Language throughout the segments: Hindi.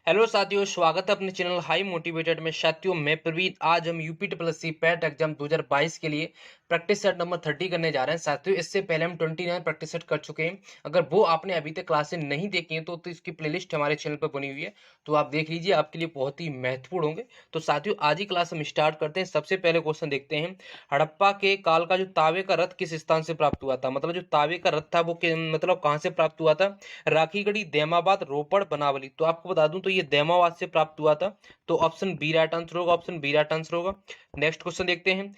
हेलो साथियों, स्वागत है अपने चैनल हाई मोटिवेटेड में। साथियों, मैं प्रवीण। आज हम UP triple C PET exam 2022 के लिए प्रैक्टिस सेट नंबर 30 करने जा रहे हैं। साथियों, इससे पहले हम 29 प्रैक्टिस सेट कर चुके हैं। अगर वो आपने अभी तक क्लासें नहीं देखी हैं तो इसकी प्लेलिस्ट हमारे चैनल पर बनी हुई है, तो आप देख लीजिए, आपके लिए बहुत ही महत्वपूर्ण होंगे। तो साथियों, आज ही क्लास हम स्टार्ट करते हैं। सबसे पहले क्वेश्चन देखते हैं। हड़प्पा के काल का जो तावे का रथ किस स्थान से प्राप्त हुआ था? मतलब जो तावे का रथ था वो मतलब कहाँ से प्राप्त हुआ था? राखीगढ़ी, देमाबाद, रोपड़, बनावली। तो आपको बता दूं तो ये देमाबाद से प्राप्त हुआ था। तो ऑप्शन बी राइट आंसर होगा, ऑप्शन बी राइट आंसर होगा। नेक्स्ट क्वेश्चन देखते हैं।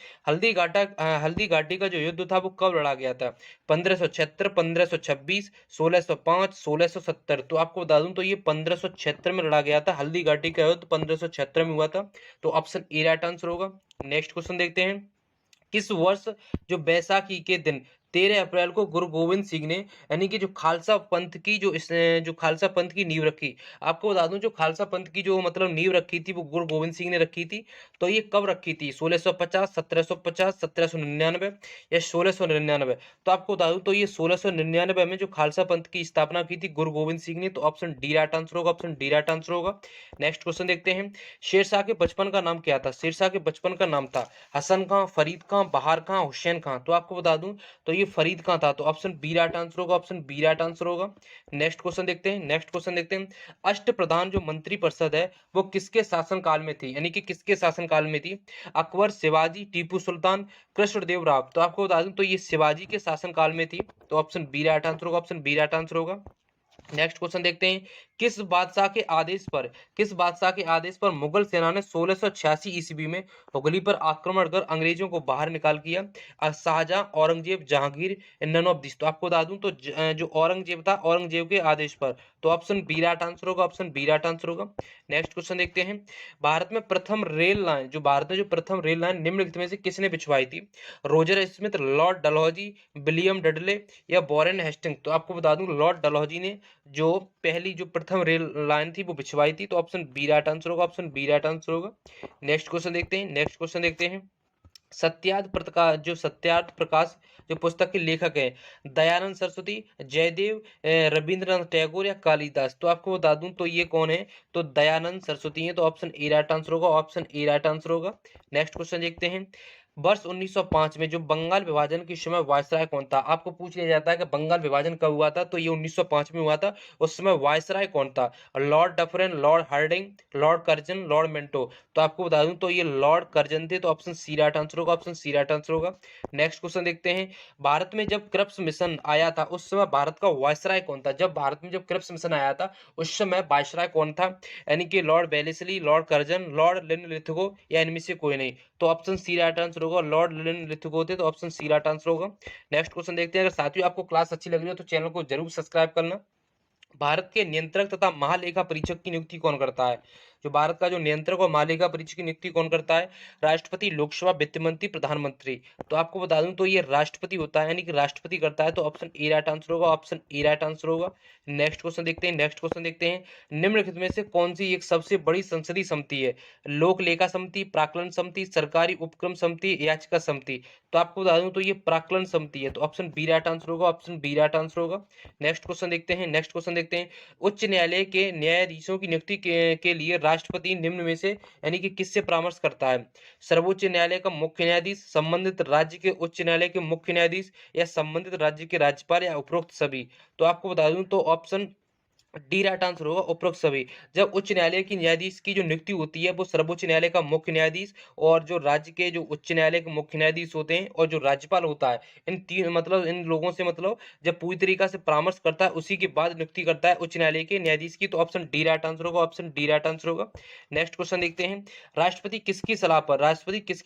हल्दी घाटी का जो युद्ध था वो कब लड़ा गया था? 1576, 1526, 1605, 1670। तो आपको बता दूं तो ये 1576 में लड़ा गया था। हल्दी घाटी का युद्ध 1576 में हुआ था। तो ऑप्शन ए राइट आंसर होगा। नेक्स्ट क्वेश्चन देखते हैं। किस वर्ष जो बैसाखी के दिन 13 अप्रैल को गुरु गोविंद सिंह ने यानी कि जो खालसा पंथ की जो खालसा पंथ की नींव रखी? आपको बता दूं जो खालसा पंथ की जो मतलब नींव रखी थी वो गुरु गोविंद सिंह ने रखी थी। तो ये कब रखी थी? 1650, 1750, 1799 या 1699? तो आपको बता दूं तो ये 1699 में जो खालसा पंथ की स्थापना की थी गुरु गोविंद सिंह ने। तो ऑप्शन डी राइट आंसर होगा, ऑप्शन डी राइट आंसर होगा। नेक्स्ट क्वेश्चन देखते हैं। शेरशाह के बचपन का नाम क्या था? शेरशाह के बचपन का नाम था हसन खां, फरीद खां, बहार खां, हुसैन खां। तो आपको बता दूं तो ये फरीद खां था। तो ऑप्शन बी राइट आंसर होगा, ऑप्शन बी राइट आंसर होगा। नेक्स्ट क्वेश्चन देखते हैं, नेक्स्ट क्वेश्चन देखते हैं। अष्ट प्रधान जो मंत्री परिषद है वो किसके शासन काल में थी? यानी कि किसके शासन काल में थी? अकबर, शिवाजी, टीपू सुल्तान, कृष्णदेव राव। तो आपको बता दूं तो ये शिवाजी के शासन काल में थी। तो ऑप्शन बी राइट आंसर होगा, ऑप्शन बी राइट आंसर होगा। नेक्स्ट क्वेश्चन देखते हैं। किस बादशाह के आदेश पर किस बादशाह के आदेश पर मुगल सेना ने 1686 ईस्वी में हुगली पर आक्रमण कर अंग्रेजों को बाहर निकाल किया? Shahjahan, Aurangzeb, Jahangir, none of this. तो आपको बता दूं तो जो औरंगजेब था, औरंगजेब के आदेश पर। तो ऑप्शन बी राइट आंसर होगा, ऑप्शन बी राइट आंसर होगा। नेक्स्ट क्वेश्चन देखते हैं। भारत में जो प्रथम रेल लाइन निम्नलिखित में से किसने बिछवाई थी? Roger Smith, Lord Dalhousie, William Dudley या वॉरेन हेस्टिंग? तो आपको बता दूं लॉर्ड डलहौजी ने जो पहली जो प्रथम रेल लाइन थी वो बिछवाई थी। तो ऑप्शन बी राइट आंसर होगा, ऑप्शन बी राइट आंसर होगा। नेक्स्ट क्वेश्चन देखते हैं, नेक्स्ट क्वेश्चन देखते हैं। सत्यार्थ प्रकाश जो पुस्तक के लेखक हैं, दयानंद सरस्वती, जयदेव, रविंद्रनाथ टैगोर या कालिदास? तो आपको बता दूं तो ये कौन है? तो दयानंद सरस्वती है। तो ऑप्शन ए राइट आंसर होगा, ऑप्शन ए राइट आंसर होगा। नेक्स्ट क्वेश्चन देखते हैं। वर्ष 1905 में जो बंगाल विभाजन के समय वायसराय कौन था? आपको पूछ लिया जाता है कि बंगाल विभाजन कब हुआ था, तो ये 1905 में हुआ था। उस समय वायसराय कौन था? Lord Dufferin, Lord Hardinge, Lord Curzon, Lord Minto? तो आपको बता दूं तो ये लॉर्ड कर्जन थे। तो ऑप्शन सी राइट आंसर होगा, ऑप्शन सी राइट आंसर होगा। नेक्स्ट क्वेश्चन देखते हैं। भारत में जब क्रिप्स मिशन आया था उस समय भारत का वायसराय कौन था? जब भारत में जब क्रिप्स मिशन आया था उस समय वायसराय कौन था? यानी कि Lord Wellesley, Lord Curzon, Lord Linlithgow या इनमें से कोई नहीं? तो ऑप्शन सी राइट आंसर होगा, लॉर्ड लिनलिथगो थे। तो ऑप्शन सी राइट आंसर होगा। नेक्स्ट क्वेश्चन देखते हैं। अगर साथियों आपको क्लास अच्छी लग रही हो तो चैनल को जरूर सब्सक्राइब करना। भारत के नियंत्रक तथा महालेखा परीक्षक की नियुक्ति कौन करता है? जो भारत का जो नियंत्रक और महालेखा परीक्षक की नियुक्ति कौन करता है? राष्ट्रपति, लोकसभा, वित्त मंत्री, प्रधानमंत्री? तो आपको बता दूं तो ये राष्ट्रपति होता है, यानी कि राष्ट्रपति करता है। तो ऑप्शन ए राइट आंसर होगा, ऑप्शन ए राइट आंसर होगा। नेक्स्ट क्वेश्चन देखते हैं, नेक्स्ट क्वेश्चन देखते हैं। निम्नलिखित में से कौन सी एक सबसे बड़ी संसदीय समिति है? लोक लेखा समिति, प्राक्कलन समिति, सरकारी उपक्रम समिति, याचिका समिति? तो आपको बता दूं तो ये प्राक्कलन समिति है। तो ऑप्शन बी राइट आंसर होगा, ऑप्शन बी राइट आंसर होगा। नेक्स्ट क्वेश्चन देखते हैं, नेक्स्ट क्वेश्चन देखते हैं। उच्च न्यायालय के न्यायाधीशों की नियुक्ति के लिए राष्ट्रपति निम्न में से यानी कि किससे परामर्श करता है? सर्वोच्च न्यायालय का मुख्य न्यायाधीश, संबंधित राज्य के उच्च न्यायालय के मुख्य न्यायाधीश या संबंधित राज्य के राज्यपाल या उपरोक्त सभी? तो आपको बता दूं तो ऑप्शन डी राइट आंसर होगा, उपरोक्त सभी। जब उच्च न्यायालय की न्यायाधीश की जो नियुक्ति होती है वो सर्वोच्च न्यायालय का मुख्य न्यायाधीश और जो राज्य के जो उच्च न्यायालय के मुख्य न्यायाधीश होते हैं और जो राज्यपाल होता है, इन तीन मतलब इन लोगों से मतलब जब पूरी तरीका से परामर्श करता है उसी के बाद नियुक्ति करता है उच्च न्यायालय के न्यायाधीश की। तो ऑप्शन डी राइट आंसर होगा, ऑप्शन डी राइट आंसर होगा। नेक्स्ट क्वेश्चन देखते हैं। राष्ट्रपति किसकी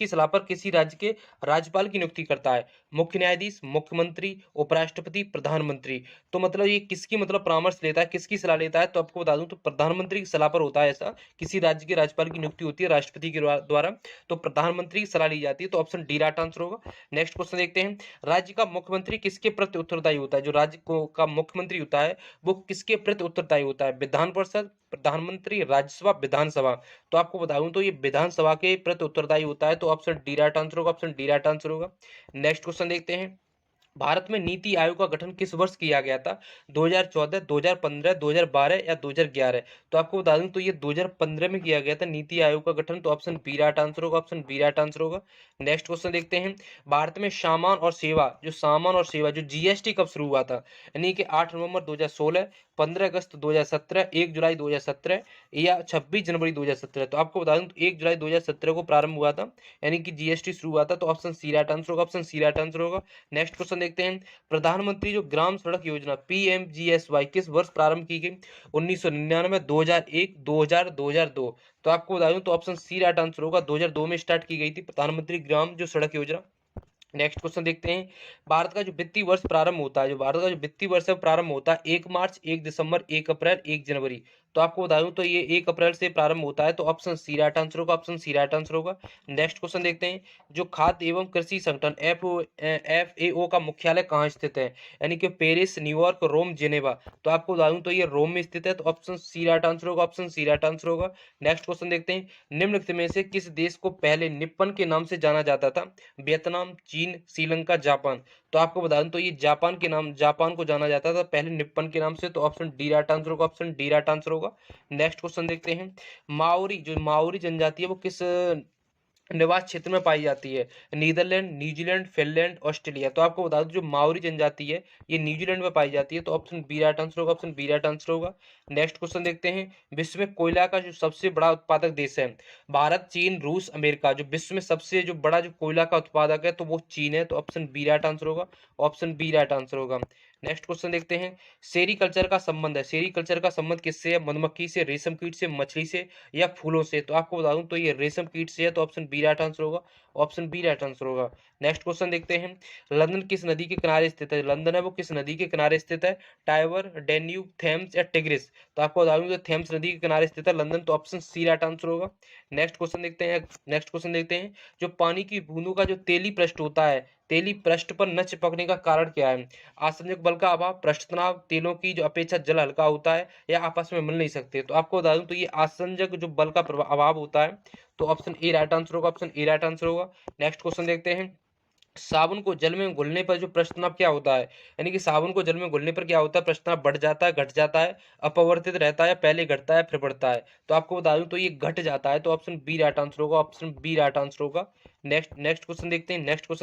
सलाह पर किसी राज्य के राज्यपाल की नियुक्ति करता है? मुख्य न्यायाधीश, मुख्यमंत्री, उपराष्ट्रपति, प्रधानमंत्री? तो मतलब ये किसकी मतलब परामर्श लेता है, किसकी सलाह लेता है? तो आपको बता दूं तो प्रधानमंत्री की सलाह पर होता है ऐसा। किसी राज्य के राज्यपाल की नियुक्ति होती है राष्ट्रपति के द्वारा, तो प्रधानमंत्री की सलाह ली जाती है। तो ऑप्शन डी राइट आंसर होगा। नेक्स्ट क्वेश्चन देखते हैं। राज्य का मुख्यमंत्री किसके प्रति उत्तरदायी होता है? जो का मुख्यमंत्री होता है वो किसके प्रति उत्तरदायी होता है? विधान परिषद, प्रधानमंत्री, राज्यसभा, विधानसभा? तो आपको बताऊं तो ये विधानसभा के प्रति उत्तरदायी होता है। तो ऑप्शन डी राइट आंसर होगा, ऑप्शन डी राइट आंसर होगा। नेक्स्ट क्वेश्चन देखते हैं। भारत में नीति आयोग का गठन किस वर्ष किया गया था? 2014, 2015, 2012 या 2011? तो आपको बता दूं तो ये 2015 में किया गया था नीति आयोग का गठन। तो ऑप्शन बी राइट आंसर होगा, ऑप्शन बी राइट आंसर होगा। नेक्स्ट क्वेश्चन देखते हैं। भारत में सामान और सेवा जो जीएसटी कब शुरू हुआ था? यानी कि 8 नवंबर 2016, 15 अगस्त 2017, 1 जुलाई 2017 या 26 जनवरी 2017? तो आपको बता दूं तो 1 जुलाई 2017 को प्रारंभ हुआ था, यानी कि जीएसटी शुरू हुआ था। तो ऑप्शन सी राइट आंसर होगा, ऑप्शन सी राइट आंसर होगा। नेक्स्ट क्वेश्चन देखते हैं। प्रधानमंत्री जो ग्राम सड़क योजना पीएमजीएसवाई किस वर्ष प्रारंभ की गई? 1999, 2001, 2000, 2002? तो आपको बता दूं तो ऑप्शन सी राइट आंसर होगा, 2002 में स्टार्ट की गई थी प्रधानमंत्री ग्राम जो सड़क योजना। नेक्स्ट क्वेश्चन देखते हैं। भारत का जो वित्तीय वर्ष प्रारंभ होता है, जो भारत का जो वित्तीय वर्ष है प्रारंभ होता है 1 मार्च, 1 दिसंबर, 1 अप्रैल, 1 जनवरी? तो आपको बता दूं तो ये 1 अप्रैल से प्रारंभ होता है। तो ऑप्शन सी राइट आंसर होगा, ऑप्शन सी राइट आंसर होगा। नेक्स्ट क्वेश्चन देखते हैं। जो खाद्य एवं कृषि संगठन एफएओ का मुख्यालय कहाँ स्थित है? यानी कि पेरिस, न्यूयॉर्क, रोम, जेनेवा? तो आपको बता दूं तो ये रोम में स्थित है। तो ऑप्शन सी राइट आंसर होगा, ऑप्शन सी राइट आंसर होगा। नेक्स्ट क्वेश्चन देखते हैं। निम्नलिखित में से किस देश को पहले निप्पन के नाम से जाना जाता था? वियतनाम, चीन, श्रीलंका, जापान? तो आपको बता दूं तो ये जापान को जाना जाता था पहले निप्पन के नाम से। तो ऑप्शन डी राइट आंसर होगा, ऑप्शन डी राइट आंसर होगा। नेक्स्ट क्वेश्चन देखते हैं। माओरी जनजाति है वो किस निवास क्षेत्र में पाई जाती है? Netherland, New Zealand, Finland, Australia? तो आपको बता दूं जो माओरी जनजाति है ये न्यूजीलैंड में पाई जाती है। तो ऑप्शन बी राइट आंसर होगा, ऑप्शन बी राइट आंसर होगा। नेक्स्ट क्वेश्चन देखते हैं। विश्व में कोयला का जो सबसे बड़ा उत्पादक देश है? भारत, चीन, रूस, अमेरिका? जो विश्व में सबसे जो बड़ा जो कोयला का उत्पादक है तो वो चीन है। तो ऑप्शन बी राइट आंसर होगा, ऑप्शन बी राइट आंसर होगा। नेक्स्ट क्वेश्चन देखते हैं। सेरीकल्चर का संबंध किससे है? मधुमक्खी से, रेशम कीट से, मछली से या फूलों से? तो आपको बता दूं तो ये रेशम कीट से है। तो ऑप्शन बी राइट आंसर होगा, ऑप्शन बी राइट आंसर होगा। नेक्स्ट क्वेश्चन देखते हैं। लंदन किस नदी के किनारे स्थित है? लंदन है वो किस नदी के किनारे स्थित है? टाइबर, डेन्यूब, थेम्स या टिग्रिस? तो आपको बता दूं तो थेम्स नदी के किनारे स्थित है लंदन। तो ऑप्शन सी राइट आंसर होगा। नेक्स्ट क्वेश्चन देखते हैं। जो पानी की बूंदों का जो तेली पृष्ठ होता है, तेली पृष्ठ पर न चिपकने का कारण क्या है? आसंजक बल का अभाव, पृष्ठ तनाव, तेलों की जो अपेक्षा जल हल्का होता है या आपस में मिल नहीं सकते? तो आपको बता दूं तो ये आसंजक जो बल का अभाव होता है। तो ऑप्शन ए राइट आंसर होगा, ऑप्शन ए राइट आंसर होगा। नेक्स्ट क्वेश्चन देखते हैं। साबुन को जल में घुलने पर जो प्रश्न तनाव क्या होता है? यानी कि साबुन को जल में घुलने पर क्या होता है? प्रश्न तनाव बढ़ जाता है, घट जाता है, अपवर्तित रहता है, पहले घटता है फिर बढ़ता है? तो आपको बता दूं तो ये घट जाता है। तो ऑप्शन बी राइट आंसर होगा, ऑप्शन बी राइट आंसर होगा। नेक्स्ट क्वेश्चन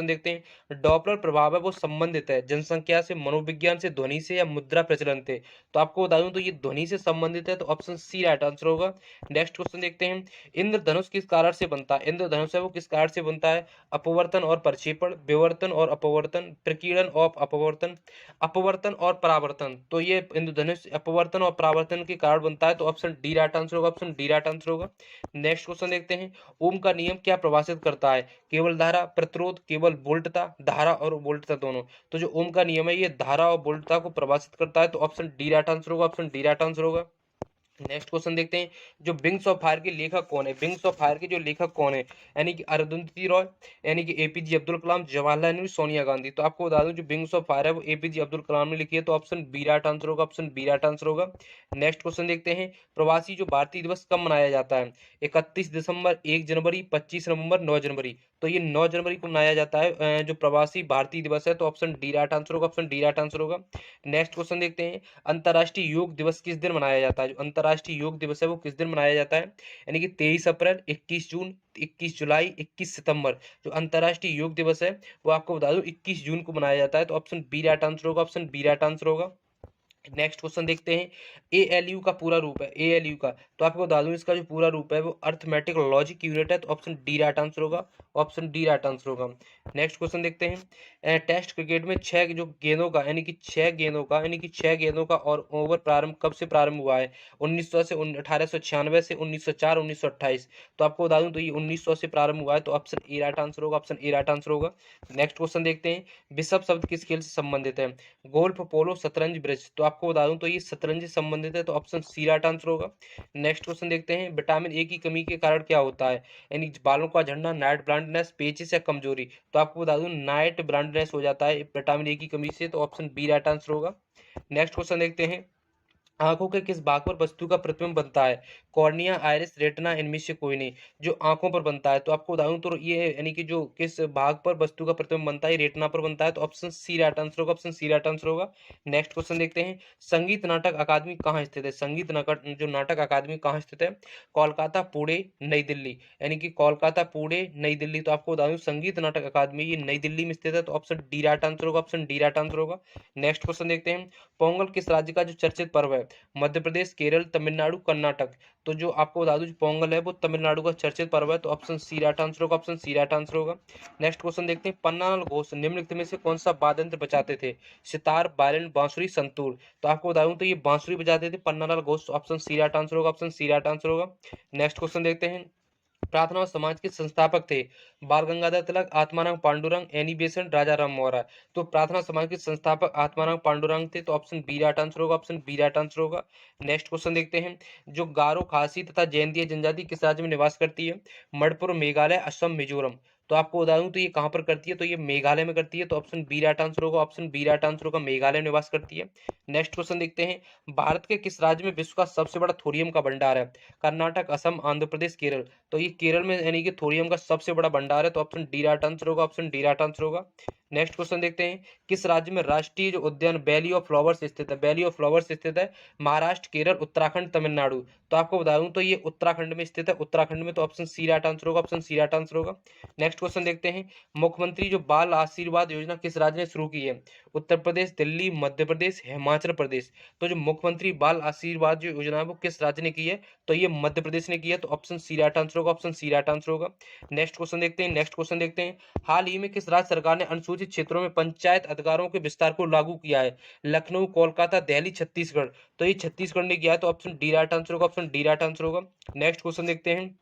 देखते हैं। डॉपलर प्रभाव है वो संबंधित है जनसंख्या से, मनोविज्ञान से, ध्वनि से या मुद्रा प्रचलन से? तो आपको बता दूं तो ये ध्वनि से संबंधित है। तो ऑप्शन सी राइट आंसर होगा। नेक्स्ट क्वेश्चन देखते हैं। इंद्रधनुष किस कारण से बनता है? इंद्रधनुष है वो किस कारण से बनता है? अपवर्तन और प्रक्षेपण, विवर्तन और अपवर्तन, प्रकीर्णन और अपवर्तन, अपवर्तन और परावर्तन? तो ये इंद्रधनुष अपवर्तन और परावर्तन के कारण बनता है। तो ऑप्शन डी राइट आंसर होगा, ऑप्शन डी राइट आंसर होगा। नेक्स्ट क्वेश्चन देखते हैं। ओम का नियम क्या प्रभाषित करता है? केवल धारा, प्रतिरोध, केवल वोल्टता, धारा और वोल्टता दोनों? तो जो ओम का नियम है ये धारा और वोल्टता को प्रभाषित करता है। तो ऑप्शन डी राइट आंसर होगा, ऑप्शन डी राइट आंसर होगा। नेक्स्ट क्वेश्चन देखते हैं। जो विंग्स ऑफ फायर के लेखक कौन है? विंग्स ऑफ फायर के जो लेखक कौन है? यानी कि अरुंधति रॉय, यानी कि एपीजे अब्दुल कलाम, जवाहरलाल नेहरू, सोनिया गांधी? तो आपको बता दूं जो विंग्स ऑफ फायर है वो एपीजे अब्दुल कलाम ने लिखी है। तो ऑप्शन बी राइट आंसर होगा, ऑप्शन बी राइट आंसर होगा। नेक्स्ट क्वेश्चन देखते हैं। प्रवासी जो भारतीय दिवस कब मनाया जाता है? 31 दिसंबर, 1 जनवरी, 25 नवंबर, 9 जनवरी? तो ये 9 जनवरी को मनाया जाता है जो प्रवासी भारतीय दिवस है। तो ऑप्शन डी राइट आंसर होगा, ऑप्शन डी राइट आंसर होगा। नेक्स्ट क्वेश्चन देखते हैं। अंतर्राष्ट्रीय योग दिवस किस दिन मनाया जाता है? जो अंतर्राष्ट्रीय योग दिवस है वो किस दिन मनाया जाता है? यानी कि 23 अप्रैल, 21 जून, 21 जुलाई, 21 सितंबर? जो अंतर्राष्ट्रीय योग दिवस है वो आपको बता दूं 21 जून को मनाया जाता है। तो ऑप्शन बी राइट आंसर होगा, ऑप्शन बी राइट आंसर होगा। नेक्स्ट क्वेश्चन देखते हैं। एएलयू का पूरा रूप है, एएलयू का? तो आपको बता दूं इसका जो पूरा रूप है वो अर्थमेटिक लॉजिक यूनिट है। तो ऑप्शन डी राइट आंसर होगा, ऑप्शन डी राइट आंसर होगा। नेक्स्ट क्वेश्चन देखते हैं। टेस्ट क्रिकेट में छह जो गेंदों का यानी कि छह गेंदों का और ओवर प्रारंभ कब से प्रारंभ हुआ है? 1900 से 1896 से, 1904, 1928? तो आपको बता दूं तो ये 1900 से प्रारंभ हुआ है। तो ऑप्शन ए राइट आंसर होगा, ऑप्शन ए राइट आंसर होगा। नेक्स्ट क्वेश्चन देखते हैं। बिशप शब्द किस खेल से संबंधित है? गोल्फ, पोलो, शतरंज, ब्रिज? तो आपको बता दूं तो ये शतरंज से संबंधित है। तो ऑप्शन सी राइट आंसर होगा। नेक्स्ट क्वेश्चन देखते हैं। विटामिन ए की कमी के कारण क्या होता है? यानी बालों का झड़ना, नाइट ब्लाइंडनेस, पेचिस या कमजोरी? तो आपको बता दूं नाइट ब्लाइंडनेस हो जाता है विटामिन ए की कमी से। तो ऑप्शन बी राइट आंसर होगा। नेक्स्ट क्वेश्चन देखते हैं। आंखों के किस भाग पर वस्तु का प्रतिबिंब बनता है? कॉर्निया, आइरिस, रेटिना, इनमें से कोई नहीं। जो आंखों पर बनता है, तो आपको बताऊं तो ये यानी कि जो किस भाग पर वस्तु का प्रतिबिंब बनता है, रेटिना पर बनता है, तो ऑप्शन सी राइट आंसर होगा, ऑप्शन सी राइट आंसर होगा। नेक्स्ट क्वेश्चन देखते हैं, संगीत नाटक अकादमी कहाँ स्थित है? संगीत नाटक जो नाटक अकादमी कहाँ स्थित है? कोलकाता, पुणे, नई दिल्ली। यानी कि कोलकाता, पुणे, नई दिल्ली। तो आपको बता दूं संगीत नाटक अकादमी ये नई दिल्ली में स्थित है, तो ऑप्शन डी राइट आंसर होगा, ऑप्शन डी राइट आंसर होगा। नेक्स्ट क्वेश्चन देखते हैं, पोंगल किस राज्य का जो चर्चित पर्व है? मध्य प्रदेश, केरल, तमिलनाडु, कर्नाटक। तो जो आपको बता दूं जो पोंगल है वो तमिलनाडु का चर्चित पर्व है, तो ऑप्शन सी राइट आंसर होगा, ऑप्शन सी राइट आंसर होगा। नेक्स्ट क्वेश्चन देखते हैं, पन्नालाल घोष निम्नलिखित में से कौन सा वाद्य यंत्र बजाते थे? सितार, वायलिन, बांसुरी, संतूर। तो आपको बता दूं तो ये बांसुरी बजाते थे Pannalal Ghosh, option C right answer होगा, ऑप्शन सी राइट आंसर होगा। नेक्स्ट क्वेश्चन देखते हैं, प्रार्थना समाज के संस्थापक थे? Bal Gangadhar Tilak, Atmaram Pandurang, Annie Besant, Raja Ram Mohan Roy. तो प्रार्थना समाज के संस्थापक आत्माराम पांडुरंग थे, तो ऑप्शन बी राइट आंसर होगा, ऑप्शन बी राइट आंसर होगा। नेक्स्ट क्वेश्चन देखते हैं, जो गारो, खासी तथा जैंतिया जनजाति किस राज्य में निवास करती है? मणिपुर, मेघालय, असम, मिजोरम। तो आपको बता दूं तो ये कहां पर करती है, तो ये मेघालय में करती है, तो ऑप्शन बी राइट आंसर होगा, ऑप्शन बी राइट आंसर होगा, मेघालय में निवास करती है। नेक्स्ट क्वेश्चन देखते हैं, भारत के किस राज्य में विश्व का सबसे बड़ा थोरियम का भंडार है? कर्नाटक, असम, आंध्र प्रदेश, केरल। तो ये केरल में यानी कि थोरियम का सबसे बड़ा भंडार है, तो ऑप्शन डी राइट आंसर होगा, ऑप्शन डी राइट आंसर होगा। नेक्स्ट क्वेश्चन देखते हैं, किस राज्य में राष्ट्रीय जो उद्यान वैली ऑफ फ्लावर्स स्थित है? वैली ऑफ फ्लावर्स स्थित है महाराष्ट्र, केरल, उत्तराखंड, तमिलनाडु। तो आपको बता दूं तो ये उत्तराखंड में स्थित है, उत्तराखंड में, तो ऑप्शन सी राइट आंसर होगा, ऑप्शन सी राइट आंसर होगा। नेक्स्ट क्वेश्चन देखते हैं, मुख्यमंत्री जो बाल आशीर्वाद योजना किस राज्य ने शुरू की है? उत्तर प्रदेश, दिल्ली, मध्य प्रदेश, हिमाचल प्रदेश। तो जो मुख्यमंत्री बाल आशीर्वाद जो योजना है वो किस राज्य ने की है? तो ये मध्य प्रदेश ने किया, तो ऑप्शन सी राइट आंसर होगा, ऑप्शन सी राइट आंसर होगा। नेक्स्ट क्वेश्चन देखते हैं, नेक्स्ट क्वेश्चन देखते हैं, हाल ही में किस राज्य सरकार ने अनुसूचित क्षेत्रों में पंचायत अधिकारों के विस्तार को लागू किया है? लखनऊ, कोलकाता, दिल्ली, छत्तीसगढ़। तो ये छत्तीसगढ़ ने किया है, तो ऑप्शन डी राइट आंसर होगा, ऑप्शन डी राइट आंसर होगा। नेक्स्ट क्वेश्चन देखते हैं,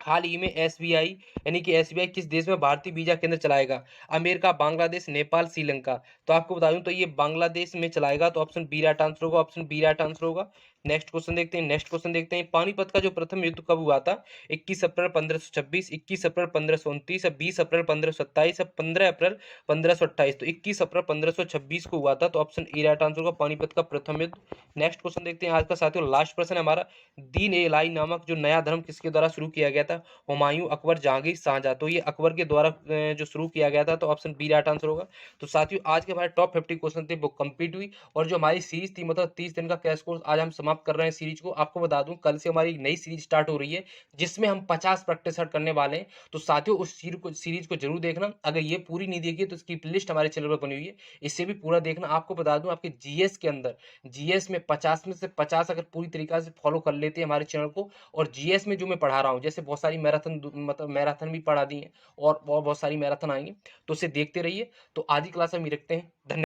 हाल ही में एसबीआई यानी कि एसबीआई किस देश में भारतीय वीजा केंद्र चलाएगा? अमेरिका, बांग्लादेश, नेपाल, श्रीलंका। तो आपको बता दूं तो ये बांग्लादेश में चलाएगा, तो ऑप्शन बी राइट आंसर होगा, ऑप्शन बी राइट आंसर होगा। नेक्स्ट क्वेश्चन देखते हैं, नेक्स्ट क्वेश्चन देखते हैं, पानीपत का जो प्रथम युद्ध कब हुआ था? 21 अप्रैल 1526, 21 अप्रैल 1529, 20 अप्रैल 1527, 15 अप्रैल 1528। तो 21 अप्रैल 1526 को हुआ था, तो ऑप्शन ए राइट आंसर होगा, पानीपत का प्रथम युद्ध। नेक्स्ट क्वेश्चन देखते हैं, आज का साथियों लास्ट प्रश्न है हमारा, दीन ए इलाही नामक जो नया धर्म किसके द्वारा शुरू किया गया था? हुमायूं, अकबर, जहांगीर, शाहजहां। तो ये अकबर के द्वारा जो शुरू किया गया था, तो ऑप्शन बी राइट आंसर होगा। तो साथियों आज के हमारे टॉप 50 क्वेश्चन थे वो कंप्लीट हुई, और जो हमारी सीरीज थी मतलब 30 दिन का क्रैश कोर्स आज हम समाप्त कर रहे हैं सीरीज को। आपको बता दूं कल से हमारी नई सीरीज स्टार्ट हो रही है जिसमें हम 50 प्रैक्टिस सेट करने वाले हैं। तो साथियों उस सीरीज को जरूर देखना, अगर ये पूरी नहीं देखी तो इसकी प्लेलिस्ट हमारे चैनल पर बनी हुई है, इससे भी पूरा देखना। आपको बता दूं आपके जीएस के अंदर, जीएस में 50 में से 50 अगर पूरी तरीका से फॉलो कर लेते हैं हमारे चैनल को, और जीएस में जो मैं पढ़ा रहा हूँ जैसे बहुत सारी मैराथन मतलब मैराथन भी पढ़ा दी है और बहुत सारी मैराथन आएंगी, तो उसे देखते रहिए। तो आज की क्लास हम ये रखते हैं, धन्यवाद।